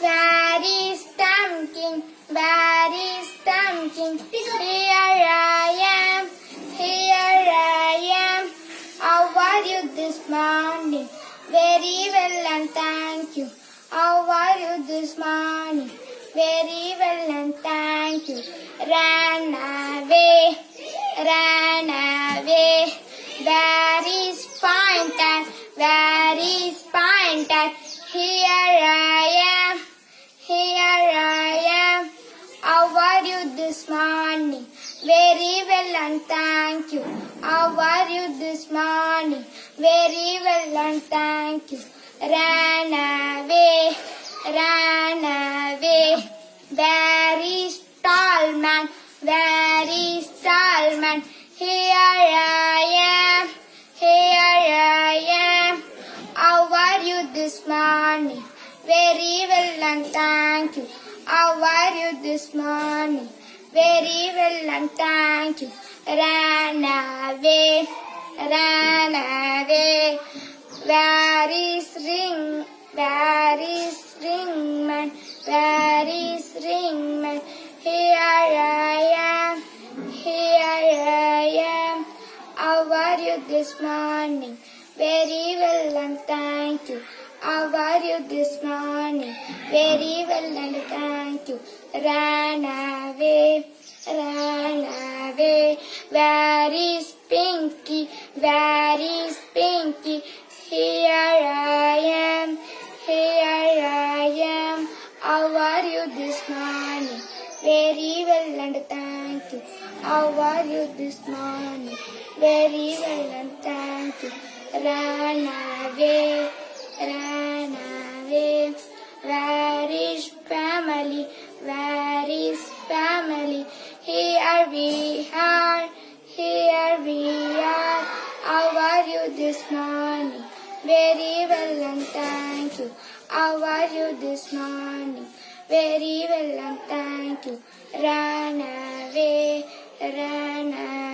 Where is Pumpkin? Where is Pumpkin? Here I am. Here I am. How are you this morning? Very well and thank you. How are you this morning? Very well and thank you. Ran away. Ran away. Where is Pointer? Where is Pointer? Here I am. Here I am. How are you this morning? Very well and thank you. How are you this morning? Very well and thank you. Ran away. Ran away. Where is tall man? Where is tall man? Here I am. Here I am. How are you this morning? Very well and thank you. How are you this morning? Very well and thank you. Ran away. Ran away. Where is ring? Where is ringman? Where is ringman? Here I am. Here I am. How are you this morning? Very well and thank you. How are you this morning? Very well and thank you. Ran away. Ran away. Where is Pinky? Where is Pinky? Here I am. Here I am. How are you this morning? Very well and thank you. How are you this morning? Very well and thank you. Ran away. Ran away. Where is family? Where is family? Here we are. Here we are. How are you this morning? Very well and thank you. How are you this morning? Very well and thank you. Ran away. Ran away.